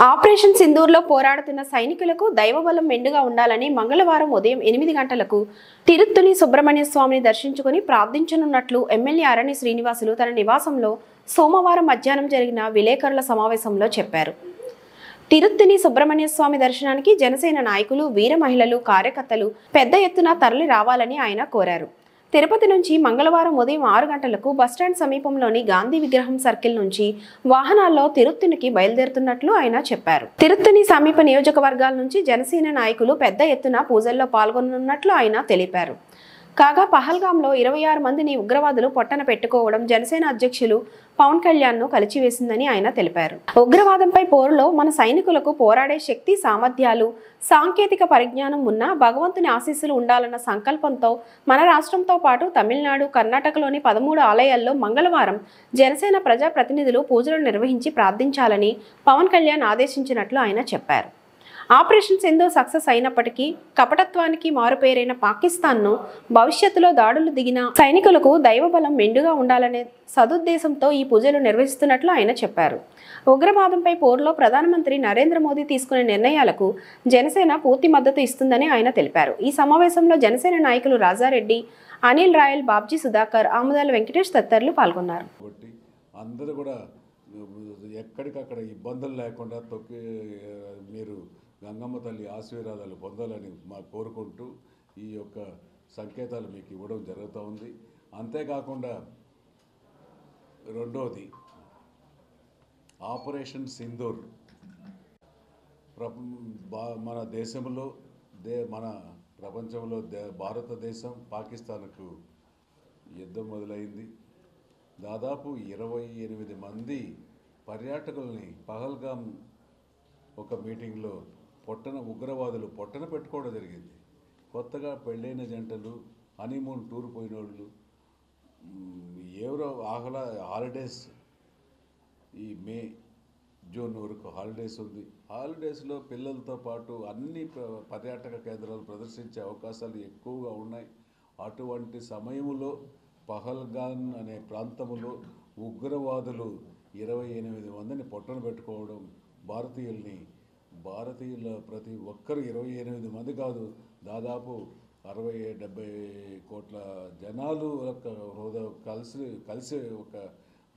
Operation సింధూర్లో పోరాడుతున్న సైనికులకు దైవబలం మెండుగా ఉండాలని మంగళవారం ఉదయం 8 గంటలకు తిరుత్తణి సుబ్రహ్మణ్య స్వామిని దర్శించుకుని ప్రార్థించనున్నట్లు ఎమ్మెల్యే అరణి శ్రీనివాసులు తన నివాసంలో సోమవారం మధ్యాహ్నం జరిగిన విలేకరుల సమావేశంలో చెప్పారు. తిరుత్తణి సుబ్రహ్మణ్య స్వామి దర్శనానికి జనసేన నాయకులు, వీర మహిళలు, కార్యకర్తలు పెద్ద ఎత్తున తరలి రావాలని ఆయన కోరారు. తిరుపతి నుంచి మంగళవారం ఉదయం 6 గంటలకు బస్టాండ్ సమీపంలోని గాంధీ విగ్రహం సర్కిల్ నుంచి వాహనాల్లో తిరుత్తణికి బయలుదేరుతున్నట్లు ఆయన చెప్పారు. తిరుత్తణి సమీప నియోజకవర్గాల నుంచి జనసేన నాయకులు పెద్ద ఎత్తున పూజల్లో పాల్గొననున్నట్లు ఆయన తెలిపారు. కాగా పహల్గాంలో 26 మందిని ఉగ్రవాదులు పొట్టన పెట్టుకోవడం జనసేన అధ్యక్షులు పవన్ కళ్యాణ్ను కలిచివేసిందని ఆయన తెలిపారు. ఉగ్రవాదంపై పోరులో మన సైనికులకు పోరాడే శక్తి, సామర్థ్యాలు, సాంకేతిక పరిజ్ఞానం ఉన్న భగవంతుని ఆశీస్సులు ఉండాలన్న సంకల్పంతో మన రాష్ట్రంతో పాటు తమిళనాడు, కర్ణాటకలోని 13 ఆలయాల్లో మంగళవారం జనసేన ప్రజా ప్రతినిధులు పూజలు నిర్వహించి ప్రార్థించాలని పవన్ కళ్యాణ్ ఆదేశించినట్లు ఆయన చెప్పారు. ఆపరేషన్ సింధూర్ సక్సెస్ అయినప్పటికీ కపటత్వానికి మారుపేరైన పాకిస్తాన్ను భవిష్యత్తులో దాడులు దిగిన సైనికులకు దైవబలం మెండుగా ఉండాలనే సదుద్దేశంతో ఈ పూజలు నిర్వహిస్తున్నట్లు ఆయన చెప్పారు. ఉగ్రవాదంపై పోరులో ప్రధానమంత్రి నరేంద్ర మోదీ తీసుకునే నిర్ణయాలకు జనసేన పూర్తి మద్దతు ఇస్తుందని ఆయన తెలిపారు. ఈ సమావేశంలో జనసేన నాయకులు రాజారెడ్డి, అనిల్ రాయల్, బాబ్జీ సుధాకర్, ఆముదాల వెంకటేష్ తదితరులు పాల్గొన్నారు. అందరూ కూడా ఎక్కడికక్కడ ఇబ్బందులు లేకుండా మీరు గంగమ్మ తల్లి ఆశీర్వాదాలు పొందాలని కోరుకుంటూ ఈ యొక్క సంకేతాలు మీకు ఇవ్వడం జరుగుతూ ఉంది. అంతేకాకుండా రెండోది ఆపరేషన్ సింధూర్ మన దేశంలో మన ప్రపంచంలో భారతదేశం పాకిస్తాన్కు యుద్ధం మొదలైంది. దాదాపు 28 మంది పర్యాటకుల్ని పహల్గాం ఒక మీటింగ్లో ఉగ్రవాదులు పొట్టన పెట్టుకోవడం జరిగింది. కొత్తగా పెళ్ళైన జంటలు, హనీమూన్ టూర్ పోయిన వాళ్ళు, ఎవరో హాలిడేస్ ఈ మే, జూన్ వరకు హాలిడేస్ ఉంది. హాలిడేస్లో పిల్లలతో పాటు అన్ని పర్యాటక కేంద్రాలు ప్రదర్శించే అవకాశాలు ఎక్కువగా ఉన్నాయి. అటువంటి సమయంలో పహల్గాన్ అనే ప్రాంతంలో ఉగ్రవాదులు 28 మందిని పొట్టన పెట్టుకోవడం, భారతీయుల ప్రతి ఒక్కరు 28 మంది కాదు, దాదాపు 60-70 కోట్ల జనాలు కలిసి ఒక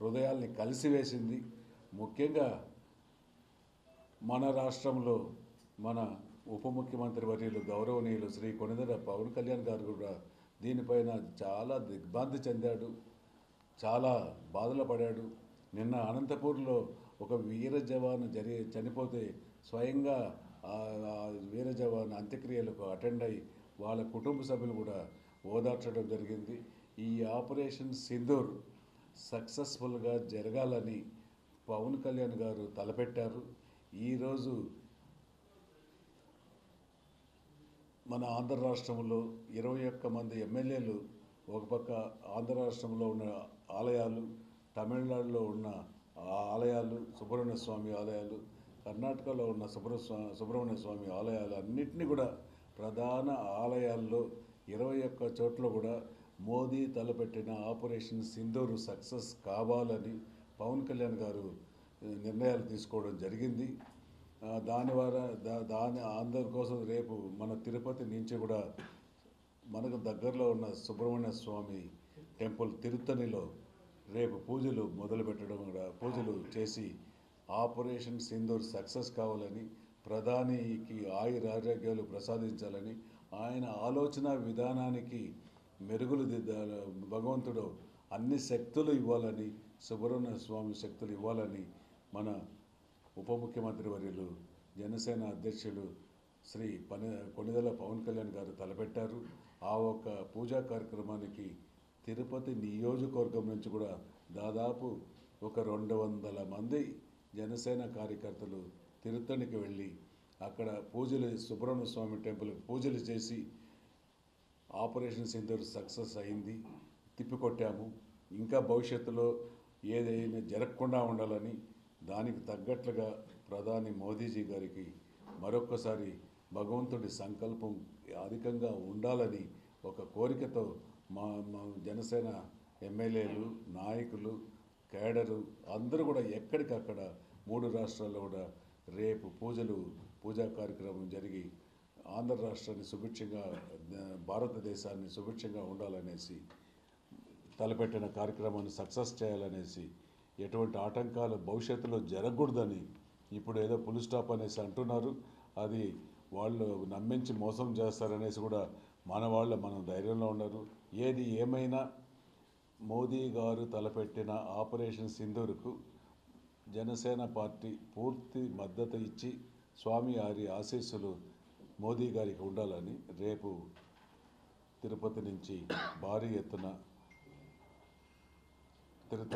హృదయాల్ని కలిసివేసింది. ముఖ్యంగా మన రాష్ట్రంలో మన ఉప ముఖ్యమంత్రి వర్యులు గౌరవనీయులు శ్రీ కొణిదెల పవన్ కళ్యాణ్ గారు కూడా దీనిపైన చాలా దిగ్భ్రాంతి చెందాడు, చాలా బాధలు పడాడు. నిన్న అనంతపూర్లో ఒక వీర జవాన్ చనిపోతే స్వయంగా వీర జవాన్ అంత్యక్రియలకు అటెండ్ అయ్యి వాళ్ళ కుటుంబ సభ్యులు కూడా ఓదార్చడం జరిగింది. ఈ ఆపరేషన్ సింధూర్ సక్సెస్ఫుల్గా జరగాలని పవన్ కళ్యాణ్ గారు తలపెట్టారు. ఈరోజు మన ఆంధ్ర రాష్ట్రంలో 21 మంది ఎమ్మెల్యేలు ఒక పక్క ఆంధ్ర రాష్ట్రంలో ఉన్న ఆలయాలు, తమిళనాడులో ఉన్న ఆలయాలు, సుబ్రహ్మణ్య స్వామి ఆలయాలు, కర్ణాటకలో ఉన్న సుబ్రహ్మణ్య స్వామి ఆలయాలు అన్నింటినీ కూడా ప్రధాన ఆలయాల్లో 21 చోట్ల కూడా మోదీ తలపెట్టిన ఆపరేషన్ సింధూర్ సక్సెస్ కావాలని పవన్ కళ్యాణ్ గారు నిర్ణయాలు తీసుకోవడం జరిగింది. దాని అందరి కోసం రేపు మన తిరుపతి నుంచి కూడా మనకు దగ్గరలో ఉన్న సుబ్రహ్మణ్య స్వామి టెంపుల్ తిరుత్తణిలో రేపు పూజలు మొదలుపెట్టడం కూడా పూజలు చేసి ఆపరేషన్ సింధూర్ సక్సెస్ కావాలని, ప్రధానికి ఆయురారోగ్యాలు ప్రసాదించాలని, ఆయన ఆలోచన విధానానికి మెరుగులు భగవంతుడు అన్ని శక్తులు ఇవ్వాలని, సుబ్రహ్మణ్య స్వామి శక్తులు ఇవ్వాలని మన ఉప ముఖ్యమంత్రి వర్యులు జనసేన అధ్యక్షులు శ్రీ కొణిదెల పవన్ కళ్యాణ్ గారు తలపెట్టారు. ఆ ఒక్క పూజా కార్యక్రమానికి తిరుపతి నియోజకవర్గం నుంచి కూడా దాదాపు ఒక 200 మంది జనసేన కార్యకర్తలు తిరుత్తణికి వెళ్ళి అక్కడ సుబ్రహ్మణ్య స్వామి టెంపుల్కి పూజలు చేసి ఆపరేషన్ సింధూర్ సక్సెస్ అయింది, తిప్పికొట్టాము. ఇంకా భవిష్యత్తులో ఏదైనా జరగకుండా ఉండాలని దానికి తగ్గట్లుగా ప్రధాని మోదీజీ గారికి మరొక్కసారి భగవంతుడి సంకల్పం అధికంగా ఉండాలని ఒక కోరికతో మా జనసేన ఎమ్మెల్యేలు, నాయకులు, కేడరు అందరూ కూడా ఎక్కడికక్కడ 3 రాష్ట్రాల్లో కూడా రేపు పూజా కార్యక్రమం జరిగి ఆంధ్ర రాష్ట్రాన్ని సుభిక్షంగా భారతదేశాన్ని సుభిక్షంగా ఉండాలనేసి తలపెట్టిన కార్యక్రమాన్ని సక్సెస్ చేయాలనేసి ఎటువంటి ఆటంకాలు భవిష్యత్తులో జరగకూడదని ఇప్పుడు ఏదో పుల్ స్టాప్ అనేసి అంటున్నారు. అది వాళ్ళు నమ్మించి మోసం చేస్తారనేసి కూడా మనం ధైర్యంలో ఉన్నారు. ఏది ఏమైనా మోదీ గారు తలపెట్టిన ఆపరేషన్ సింధూర్కు జనసేన పార్టీ పూర్తి మద్దతు ఇచ్చి స్వామి వారి ఆశీస్సులు మోదీ గారికి ఉండాలని రేపు తిరుపతి నుంచి భారీ ఎత్తున తిరుపతి